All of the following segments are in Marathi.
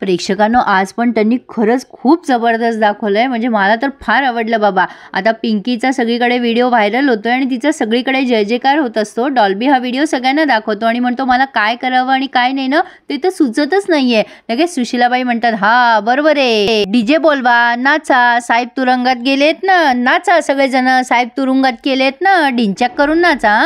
प्रेक्षकांनो आज पण त्यांनी खरंच खूप जबरदस्त दाखवलंय, म्हणजे मला तर फार आवडलं बाबा। आता पिंकीचा सगळीकडे व्हिडिओ व्हायरल होतोय आणि तिचा सगळीकडे जय जयकार होत असतो। डॉल्बी हा व्हिडिओ सगळ्यांना दाखवतो आणि म्हणतो मला काय करावं आणि काय नाही ना ते तर सुचतच नाहीये। लगेच सुशीलाबाई म्हणतात हा बरोबर आहे, डीजे बोलवा, नाचा, साहेब तुरुंगात गेलेत ना, नाचा सगळेजण, साहेब तुरुंगात केलेत ना, डिंचॅक करून नाचा।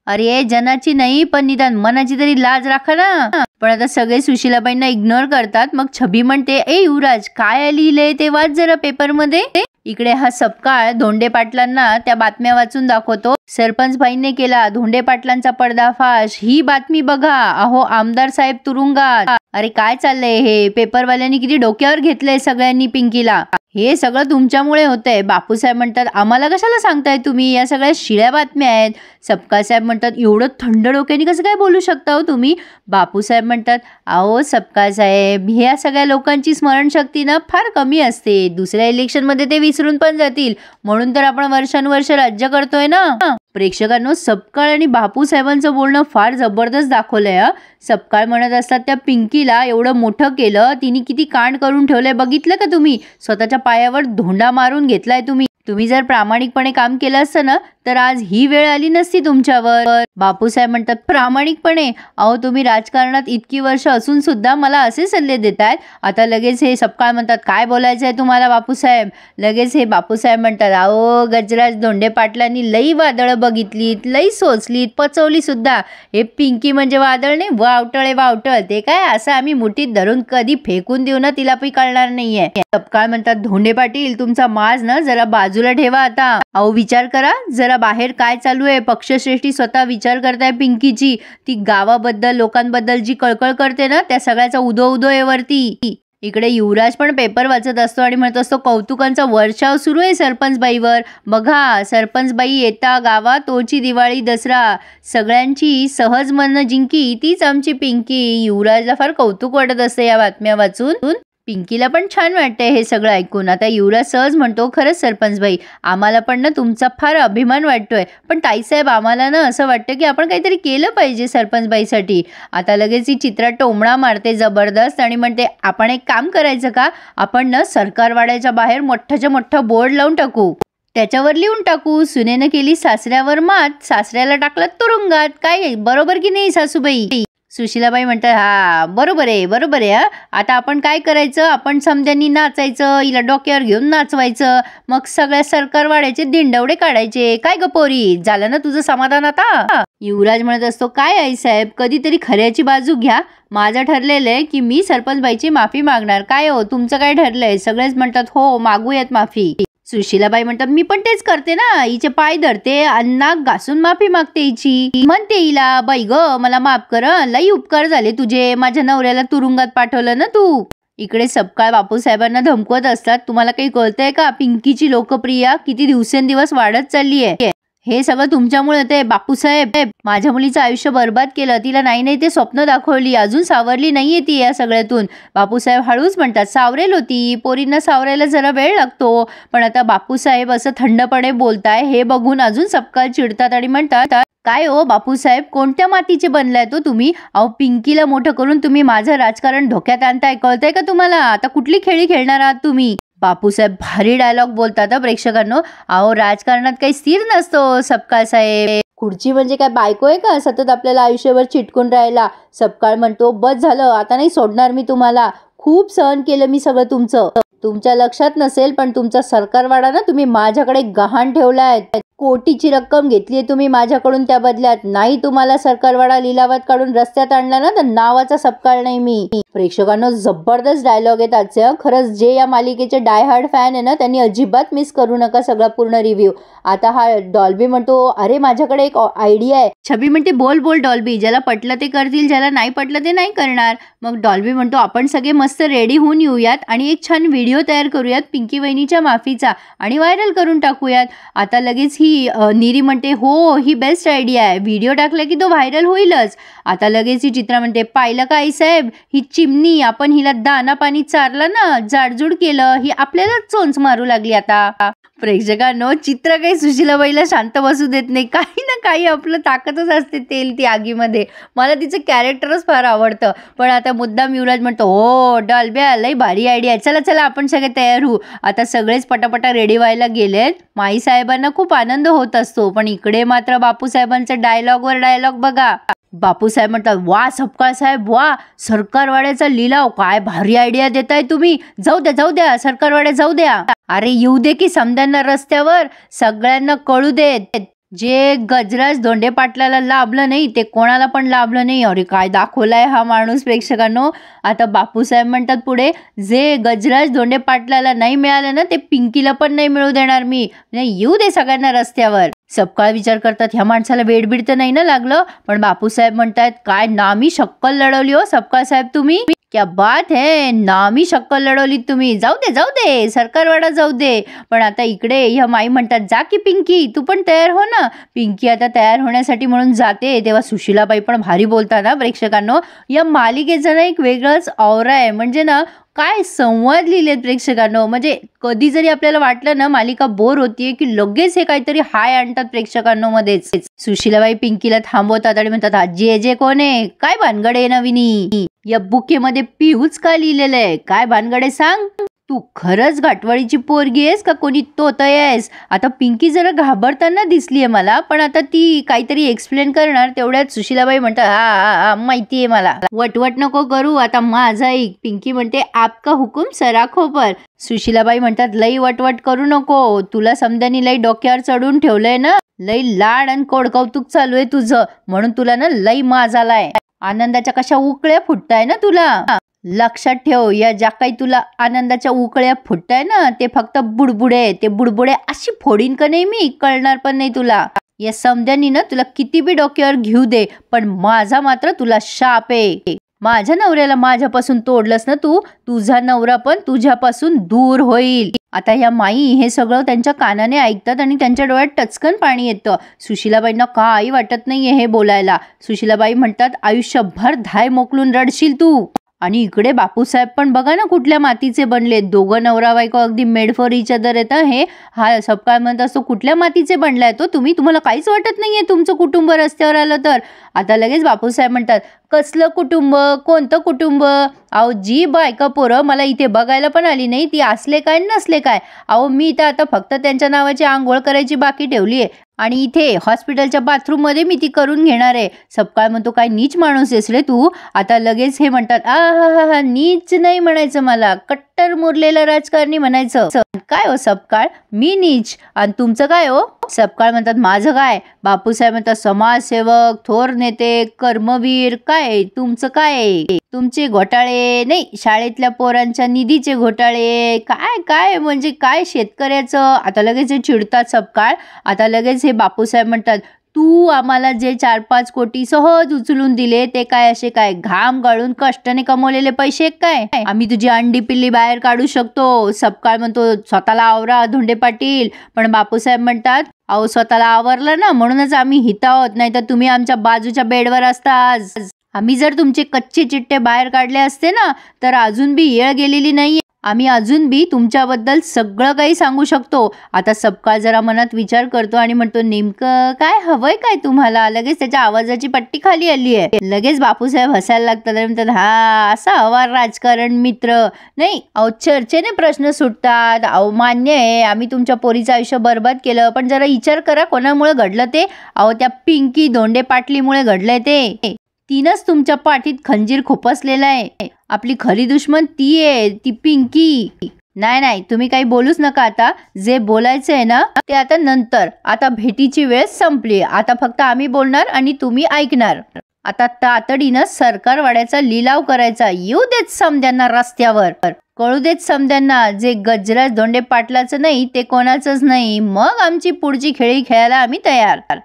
अरे जनाची नाही पण निदान मनाची तरी लाज राखा ना। पण आता सगळे सुशीलाबाईंना इग्नोर करतात। मग छबी म्हणते ए युवराज काय लिहिलंय ते वाच जरा पेपर मध्ये। इकडे हा सपकाळ धोंडे पाटलांना त्या बातम्या वाचून दाखवतो। सरपंच बाईंनी केला धोंडे पाटलांचा पर्दाफाश, ही बातमी बघा, अहो आमदार साहेब तुरुंगात। अरे काय चाललंय हे, पेपरवाल्यांनी किती डोक्यावर घेतलंय सगळ्यांनी पिंकीला। हे सगळं तुमच्यामुळे होतंय। बापूसाहेब म्हणतात आम्हाला कशाला सांगताय तुम्ही, या सगळ्या शिळ्या बातम्या आहेत। सपकाळ साहेब म्हणतात एवढं थंड डोक्याने कसं काय बोलू शकता हो तुम्ही। बापूसाहेब म्हणतात अहो सपकाळ साहेब, ह्या सगळ्या लोकांची स्मरणशक्ती ना फार कमी असते, दुसऱ्या इलेक्शन मध्ये ते विसरून पण जातील, म्हणून तर आपण वर्षानुवर्ष राज्य करतोय ना। प्रेक्षकांनो सपकाळ आणि बापूसाहेबांचं बोलणं फार जबरदस्त दाखवलंय। सपकाळ म्हणत असतात त्या पिंकीला एवढं मोठं केलं, तिने किती कांड करून ठेवलंय बघितलं का तुम्ही, स्वतःच्या पायावर धोंडा मारून घेतलाय तुम्ही जर प्रामाणिकपणे काम केलं असतं ना तर आज ही वेळ आली नसती तुमच्यावर। बापूसाहेब म्हणतात प्रामाणिकपणे, अहो तुम्ही राजकारणात इतकी वर्ष असून सुद्धा मला असे सल्ले देतायत। आता लगेच हे सपकाळ म्हणतात काय बोलायचंय तुम्हाला बापूसाहेब। लगेच हे बापूसाहेब म्हणतात अहो गजराज धोंडे पाटलांनी लई वादळ बघितलीत, लई सोचलीत, पचवली सुद्धा। हे पिंकी म्हणजे वादळ नाही, वावटळ ते काय असं आम्ही मुठीत धरून कधी फेकून देऊ ना तिला पण कळणार नाहीये। सपकाळ म्हणतात धोंडे पाटील तुमचा माज ना जरा बाजूला ठेवा आता, अहो विचार करा जरा बाहेर काय चालू आहे। पक्षश्रेष्ठी स्वतः विचार करताय पिंकीची, ती गावाबद्दल लोकांबद्दल जी कळकळ करते ना त्या सगळ्याचा उदो आहे वरती। इकडे युवराज पण पेपर वाचत असतो आणि म्हणत असतो कौतुकांचा वर्षाव सुरू आहे सरपंचबाईवर। बघा सरपंचबाई येता गावात तोची दिवाळी दसरा, सगळ्यांची सहज मन जिंकी तीच आमची पिंकी। युवराजला फार कौतुक वाटत असते या बातम्या वाचून, पिंकीला पण छान वाटतंय हे सगळं ऐकून। आता युवराज सहज म्हणतो खरंच सरपंचबाई आम्हाला पण ना तुमचा फार अभिमान वाटतोय, पण ताईसाहेब आम्हाला ना असं वाटतं की आपण काहीतरी केलं पाहिजे सरपंचबाईसाठी। आता लगेच ही चित्रा टोमणा मारते जबरदस्त आणि म्हणते आपण एक काम करायचं का, आपण ना सरकारवाड्याच्या बाहेर मोठ्याच्या मोठा बोर्ड लावून टाकू, त्याच्यावर लिहून टाकू सुनेनं केली सासऱ्यावर मात, सासऱ्याला टाकलं तुरुंगात, काय बरोबर की नाही सासूबाई। सुशीलाबाई म्हणतात हा बरोबर आहे आता आपण काय करायचं, आपण समद्यांनी नाचायचं, हिला डोक्यावर घेऊन नाचवायचं, मग सगळ्या सरकारवाड्याचे दिंडवडे काढायचे, काय ग पोरी झालं ना तुझं समाधान आता। युवराज म्हणत असतो काय आई साहेब कधीतरी खऱ्याची बाजू घ्या, माझं ठरलेलं आहे की मी सरपंचबाईची माफी मागणार, काय हो तुमचं काय ठरलंय। सगळेच म्हणतात हो मागूयात माफी। सुशीलाबाई म्हणतात मी पण तेच करते ना, हिचे पाय धरते, नाक घासून माफी मागते हिची, म्हणते हिला बाई ग मला माफ कर, लई उपकार झाले तुझे, माझ्या नवऱ्याला तुरुंगात पाठवलं ना तू। इकडे सपकाळ बापूसाहेबांना धमकवत असतात तुम्हाला काही कळतंय का, पिंकीची लोकप्रियता किती दिवसेंदिवस वाढत चालली आहे, हे सगळं तुमच्यामुळे होते। बापूसाहेब माझ्या मुलीचं आयुष्य बर्बाद केलं, तिला नाही ते स्वप्न दाखवली, अजून सावरली नाहीये ती या सगळ्यातून। बापूसाहेब हळूच म्हणतात सावरेल होती, पोरींना सावरायला जरा वेळ लागतो, पण आता बापूसाहेब असं थंडपणे बोलताय हे बघून अजून सपकाळ चिडतात आणि म्हणतात काय हो बापूसाहेब कोणत्या मातीचे बनलाय तो तुम्ही, अहो पिंकीला मोठं करून तुम्ही माझं राजकारण धोक्यात आणताय, कळतंय का तुम्हाला, आता कुठली खेळी खेळणार आहात तुम्ही। बापूसाहेब भारी डायलॉग बोलतात प्रेक्षकांनो, अहो राजकारणात काही स्थिर नसतो सपकाळ साहेब, खुर्ची म्हणजे काय बायको आहे का सतत आपल्याला आयुष्यभर चिटकून राहायला। सपकाळ म्हणतो बस झालं आता नाही सोडणार मी तुम्हाला, खूप सहन केलं मी सगळं तुमचं, तुमच्या लक्षात नसेल पण तुमचा सरकारवाडा ना तुम्ही माझ्याकडे गहाण ठेवलाय, कोटीची रक्कम घेतलीये तुम्ही माझ्याकडून, त्या बदल्यात नाही तुम्हाला सरकारवाडा लिलावात काढून रस्त्यात आणला ना तर नावाचा सपकाळ नाही मी। प्रेक्षकांनो जबरदस्त डायलॉग आहेत आजचे, खरंच जे या मालिकेचे डाय हार्ड फॅन आहे ना त्यांनी अजिबात मिस करू नका सगळा पूर्ण रिव्ह्यू। आता हा डॉल्बी म्हणतो अरे माझ्याकडे एक आयडिया आहे, छबी म्हणते बोल बोल डॉल्बी, ज्याला पटलं ते करतील, ज्याला नाही पटलं ते नाही करणार। मग डॉल्बी म्हणतो आपण सगळे मस्त रेडी होऊन येऊयात आणि एक छान व्हिडिओ तयार करूयात पिंकी वहिनीच्या माफीचा आणि व्हायरल करून टाकूयात। आता लगेच ही नीरी म्हणते हो ही बेस्ट आयडिया आहे, व्हिडिओ टाकला की तो व्हायरल होईलच। आता लगेच ही चित्रा म्हणते पाहिलं का आई साहेब, ही चिमणी आपण हिला दाना पाणी चारलं ना जाडजूड केलं, ही आपल्याला चोंच मारू लागली आता। प्रेक्षकांनो, चित्र काही सुशीलाबाईला शांत बसू देत नाही. काही ना काही आपलं ताकदच असते तेल ती आगीमध्ये. मला तिचं कॅरेक्टरच फार आवडतं. पण आता मुद्दाम युवराज म्हणतो, हो डॉल्ब्या लई भारी आयडिया, चला चला आपण सगळे तयार होऊ. आता सगळेच पटापटा रेडी व्हायला गेलेत. माई साहेबांना खूप आनंद होत असतो. पण इकडे मात्र बापूसाहेबांचा डायलॉगवर डायलॉग बघा. बापूसाहेब म्हणतात, वा सपकाळ साहेब वा, सरकारवाड्याचा लिलाव, काय भारी आयडिया देताय तुम्ही. जाऊ द्या सरकारवाड्या जाऊ द्या. अरे येऊ दे की समद्यांना रस्त्यावर, सगळ्यांना कळू देत. जे गजराज धोंडे पाटलाला लाभलं नाही ते कोणाला पण लाभलं नाही. अरे काय दाखवलाय हा माणूस प्रेक्षकांनो. आता बापूसाहेब म्हणतात पुढे, जे गजराज धोंडे पाटलाला नाही मिळालं ना ते पिंकीला पण नाही मिळू देणार मी. येऊ दे सगळ्यांना रस्त्यावर. सपकाळ विचार करतात, ह्या माणसाला वेडबीड तर नाही ना लागलं. पण बापूसाहेब म्हणतात, काय नामी शक्कल लढवली हो सपकाळ साहेब तुम्ही. क्या बात है, नामी शक्कल लढवली तुम्ही. जाऊ दे सरकारवाडा जाऊ दे. पण आता इकडे ह्या माई म्हणतात, जा की पिंकी तू पण तयार हो ना. पिंकी आता तयार होण्यासाठी म्हणून जाते. तेव्हा सुशीलाबाई पण भारी बोलतात ना प्रेक्षकांनो. या मालिकेचं ना एक वेगळंच ऑरा आहे. म्हणजे ना काय संवाद लिहिलेत प्रेक्षकांनो. म्हणजे कधी जरी आपल्याला वाटलं ना मालिका बोर होतीये की लगेच हे काहीतरी हाय आणतात प्रेक्षकांनो मध्येच. सुशीलाबाई पिंकीला थांबवतात आणि म्हणतात, आजी जे कोण आहे, काय भानगड आहे नवीनी. या बुकेमध्ये पिऊच का लिहिलेलं आहे, काय भानगड आहे सांग. तू खरंच घाटवाळीची पोरगी आहेस का कोणी तोतय आहेस. आता पिंकी जरा घाबरताना दिसलीये मला. पण आता ती काहीतरी एक्सप्लेन करणार. तेवढ्यात सुशीलाबाई म्हणतात, हा माहितीये मला, वटवट नको करू, आता माझा ऐक. पिंकी म्हणते, आपका हुकुम सराखो पर. सुशीलाबाई म्हणतात, लई वटवट करू नको, तुला समद्यानी लई डोक्यावर चढून ठेवलंय ना, लई लाड आणि कोडकौतुक चालू आहे तुझं, म्हणून तुला ना लई माज आलाय. आनंदाच्या कशा उकळ्या फुटताय ना तुला. लक्षात ठेव, या ज्या काही तुला आनंदाच्या उकळ्या फुटताय ना ते फक्त बुडबुडे. ते बुडबुडे अशी फोडीन का नाही मी, कळणार पण नाही तुला. या समद्यांनी ना तुला किती बी डोक्यावर घेऊ दे, पण माझा मात्र तुला शाप आहे. माझ्या नवऱ्याला माझ्यापासून तोडलंस ना तू, तुझा नवरा पण तुझ्यापासून दूर होईल. आता या माई हे सगळं त्यांच्या कानाने ऐकतात आणि त्यांच्या डोळ्यात टचकन पाणी येतं. सुशीलाबाईंना काही वाटत नाहीये हे बोलायला. सुशीलाबाई म्हणतात, आयुष्यभर धाय मोकलून रडशील तू. आणि इकडे बापूसाहेब पण बघा ना कुठल्या मातीचे बनले. दोघं नवरा बायको अगदी मेड फॉर इच अदर येतं. हे हा सपकाळ म्हणत असतो, कुठल्या मातीचे बनलाय तो तुम्ही, तुम्हाला काहीच वाटत नाहीये तुमचं कुटुंब रस्त्यावर आलं तर. आता लगेच बापूसाहेब म्हणतात, कसलं कुटुंब, कोणतं कुटुंब. अहो जी बायका पोरं मला इथे बघायला पण आली नाही ती असले काय नसले काय. अहो मी तर आता फक्त त्यांच्या नावाची आंघोळ करायची बाकी ठेवली आहे आणि इथे हॉस्पिटलच्या बाथरूम मध्ये मी ती करून घेणार आहे. सपकाळ म्हणतो, काय नीच माणूस आहेस रे तू. आता लगेच हे म्हणतात, हा नीच नाही म्हणायचं मला, कट्टर मुरलेलं राजकारणी म्हणायचं. काय हो सपकाळ, मी नीच आणि तुमचं काय हो. सपकाळ म्हणतात, माझं काय. बापूसाहेब म्हणतात, समाजसेवक, थोर नेते, कर्मवीर. काय तुमचं काय. तुमचे घोटाळे नाही, शाळेतल्या पोरांच्या निधीचे घोटाळे. काय म्हणजे काय शेतकऱ्याचं. आता लगेच हे चिडतात सपकाळ. आता लगेच हे बापूसाहेब म्हणतात, तू आम्हाला जे 4-5 कोटी सहज उचलून दिले ते काय असे काय घाम गाळून कष्टाने कमवलेले पैसे काय. आम्ही तुझी अंडी पिल्ली बाहेर काढू शकतो. सपकाळ म्हणतो, स्वतःला आवरा धोंडे पाटील. पण बापूसाहेब म्हणतात, अहो स्वतःला आवरलं ना म्हणूनच आम्ही हित आहोत, नाही तर तुम्ही आमच्या बाजूच्या बेडवर असता आज. आम्ही जर तुमचे कच्चे चिट्टे बाहेर काढले असते ना तर अजून बी येळ गेलेली नाहीये. आम्ही अजून बी तुमच्याबद्दल सगळं काही सांगू शकतो. आता सपकाळ जरा मनात विचार करतो आणि म्हणतो, नेमकं काय हवंय काय तुम्हाला. लगेच त्याच्या आवाजाची पट्टी खाली आली आहे. लगेच बापूसाहेब हसायला लागतात आणि म्हणतात, हा असा हवा राजकारण मित्र नाही. अहो चर्चेने प्रश्न सुटतात. अहो मान्य आहे आम्ही तुमच्या पोरीचं आयुष्य बर्बाद केलं, पण जरा विचार करा कोणामुळे घडलं ते. अहो त्या पिंकी धोंडे पाटलीमुळे घडलंय ते. तिनंच तुमच्या पाठीत खंजीर खोपसलेला आहे. आपली खरी दुश्मन ती आहे, ती पिंकी. नाही तुम्ही काही बोलूच नका. आता जे बोलायचं आहे ना ते आता नंतर. आता भेटीची वेळ संपली. आता फक्त आम्ही बोलणार आणि तुम्ही ऐकणार. आता तातडीनं सरकारवाड्याचा लिलाव करायचा. येऊ देत समद्यांना रस्त्यावर. कळू देत समद्यांना, जे गजराज धोंडे पाटलाचं नाही ते कोणाचंच नाही. मग आमची पुढची खेळी खेळायला आम्ही तयार.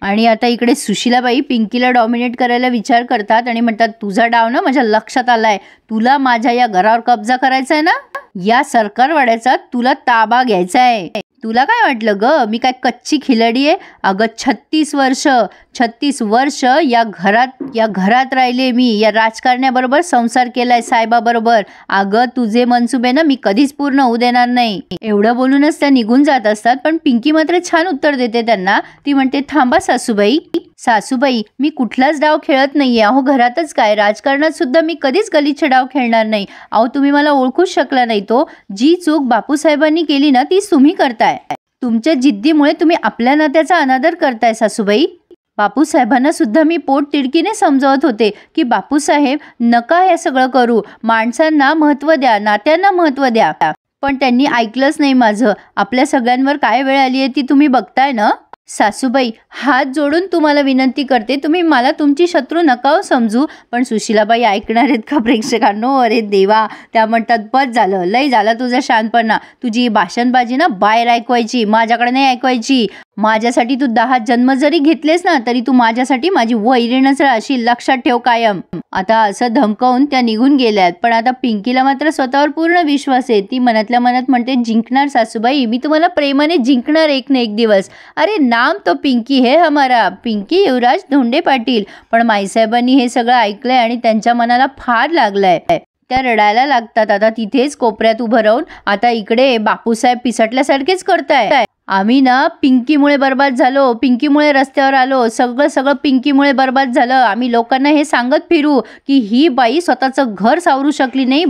आणि आता इकडे सुशीलाबाई पिंकीला डॉमिनेट करायला विचार करतात आणि म्हणतात, तुझा डाव ना माझ्या लक्षात आलाय. तुला माझ्या या घरावर कब्जा करायचा आहे ना, या सरकारवाड्याचा तुला ताबा घ्यायचा आहे. तुला काय वाटलं ग, मी काय कच्ची खिलाडी आहे? अगं 36 वर्ष या घरात राहिले मी, या राजकारण्याबरोबर संसार केलाय साहेबाबरोबर. अगं तुझे मनसुबे ना मी कधीच पूर्ण होऊ देणार नाही. एवढं बोलूनच त्या निघून जात असतात. पण पिंकी मात्र छान उत्तर देते त्यांना. ती म्हणते, थांबा सासूबाई, मी कुठलाच डाव खेळत नाहीये. अहो घरातच काय, राजकारणात सुद्धा मी कधीच गलिच्छ डाव खेळणार नाही. अहो तुम्ही मला ओळखूच शकला नाही. तो जी चूक बापूसाहेबांनी केली ना तीच तुम्ही करताय. तुमच्या जिद्दीमुळे तुम्ही आपल्या नात्याचा अनादर करताय सासूबाई. बापूसाहेबांना सुद्धा मी पोट तिडकीने समजावत होते की बापूसाहेब नका हे सगळं करू, माणसांना महत्त्व द्या, नात्यांना महत्त्व द्या. पण त्यांनी ऐकलंच नाही माझं. आपल्या सगळ्यांवर काय वेळ आली आहे ती तुम्ही बघताय ना. सासूबाई, हात जोडून तुम्हाला विनंती करते, तुम्ही मला तुमची शत्रू नका समजू. पण सुशीलाबाई ऐकणार आहेत का प्रेक्षकांनो? अरे देवा, त्या म्हणतात, बस झालं, लय झाला तुझा शानपणा. तुझी भाषणबाजी ना बाहेर ऐकवायची, माझ्याकडे नाही ऐकवायची. माझ्यासाठी तू 10 जन्म जरी घेतलेस ना तरी तू माझ्यासाठी माझी वैरीणच राहशील, लक्षात ठेव कायम. आता असं धमकावून त्या निघून गेल्यात. पण आता पिंकीला मात्र स्वतःवर पूर्ण विश्वास आहे. ती मनातल्या मनात म्हणते, जिंकणार सासूबाई, मी तुम्हाला प्रेमाने जिंकणार एक ना एक दिवस. अरे नाम तो पिंकी है हमारा, पिंकी युवराज धोंडे पाटील. पण माईसाहेबांनी हे सगळं ऐकलंय आणि त्यांच्या मनाला फार लागलंय. त्या रडायला लागतात. आता तिथेच कोपऱ्यात उभं राहून आता इकडे बापूसाहेब पिसटल्यासारखेच करताय. आम्ही ना पिंकीमुळे बर्बाद झालो, पिंकीमुळे रस्त्यावर आलो, सगळं पिंकीमुळे बर्बाद झालं. आम्ही लोकांना हे सांगत फिरू की ही बाई स्वतःचं घर सावरू शकली नाही,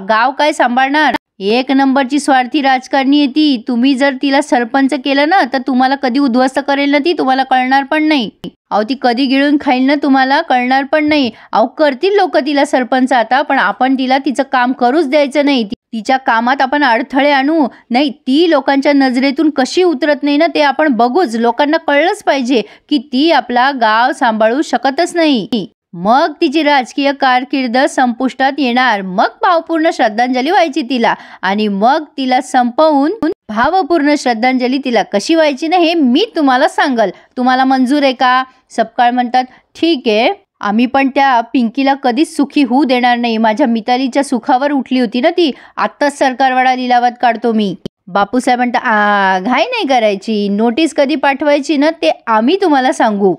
गाव काय सांभाळणार. एक नंबरची स्वार्थी राजकारणी आहे ती. तुम्ही जर तिला सरपंच केलं ना तर तुम्हाला कधी उद्ध्वस्त करेल ना ती, तुम्हाला कळणार पण नाही. अहो ती कधी गिळून खाईल ना तुम्हाला कळणार पण नाही. अहो करतील लोक तिला सरपंच आता, पण आपण तिला तिचं काम करूच द्यायचं नाही. तिच्या कामात आपण अडथळे आणू नाही. ती लोकांच्या नजरेतून कशी उतरत नाही ना ते आपण बघूच. लोकांना कळलंच पाहिजे की ती आपला गाव सांभाळू शकतच नाही. मग तिची राजकीय कारकीर्द संपुष्टात येणार. मग भावपूर्ण श्रद्धांजली व्हायची तिला, आणि मग तिला संपवून भावपूर्ण श्रद्धांजली तिला कशी व्हायची ना हे मी तुम्हाला सांगल. तुम्हाला मंजूर आहे का? सपकाळ म्हणतात, ठीक आहे, आम्ही पण त्या पिंकीला कधीच सुखी होऊ देणार नाही. माझ्या मितालीच्या सुखावर उठली होती ना ती, आत्ताच सरकारवाडा लिलावात काढतो मी. बापूसाहेब म्हणतात, घाई नाही करायची, नोटीस कधी पाठवायची ना ते आम्ही तुम्हाला सांगू.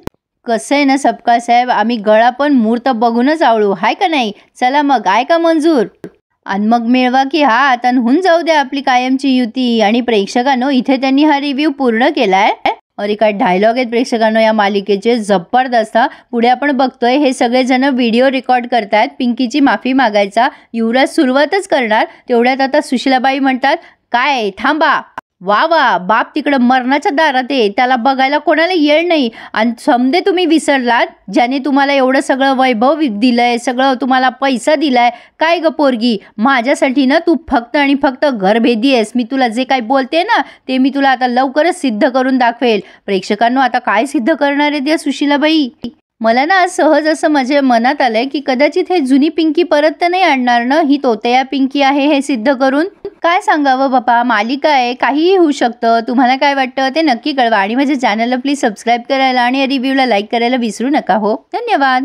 कसं आहे ना सपकाळ साहेब, आम्ही गळा पण मुहूर्त बघूनच आवळू, हाय का नाही. चला मग, आहे का मंजूर? आणि मग मिळवा की हात आणि होऊन जाऊ द्या आपली कायमची युती. आणि प्रेक्षकांनो, इथे त्यांनी हा रिव्ह्यू पूर्ण केलाय. अरे काय डायलॉग आहेत प्रेक्षकांनो या मालिकेचे, जबरदस्त. पुढे आपण बघतोय हे सगळेजण व्हिडिओ रेकॉर्ड करतायत पिंकीची माफी मागायचा. युवराज सुरुवातच करणार तेवढ्यात आता सुशीलाबाई म्हणतात, काय थांबा, वा बाप तिकडं मरणाच्या दारात आहे, त्याला बघायला कोणाला येळ नाही. आणि समजे तुम्ही विसरलात ज्याने तुम्हाला एवढं सगळं वैभव दिलंय, सगळं तुम्हाला पैसा दिलाय. काय ग पोरगी, माझ्यासाठी ना तू फक्त आणि फक्त घरभेदी आहेस. मी तुला जे काही बोलते ना ते मी तुला आता लवकरच सिद्ध करून दाखवेल. प्रेक्षकांनो, आता काय सिद्ध करणार आहे त्या सुशीलाबाई? मला ना आज सहज असं माझ्या मनात आलंय की कदाचित हे जुनी पिंकी परत तर नाही आणणार ना, ही तोतया पिंकी आहे हे सिद्ध करून. काय सांगावं बापा, मालिका आहे, काहीही होऊ शकतं. तुम्हाला काय वाटतं ते नक्की कळवा. आणि माझ्या चॅनलला प्लीज सबस्क्राईब करायला आणि रिव्ह्यूला लाईक करायला विसरू नका हो. धन्यवाद.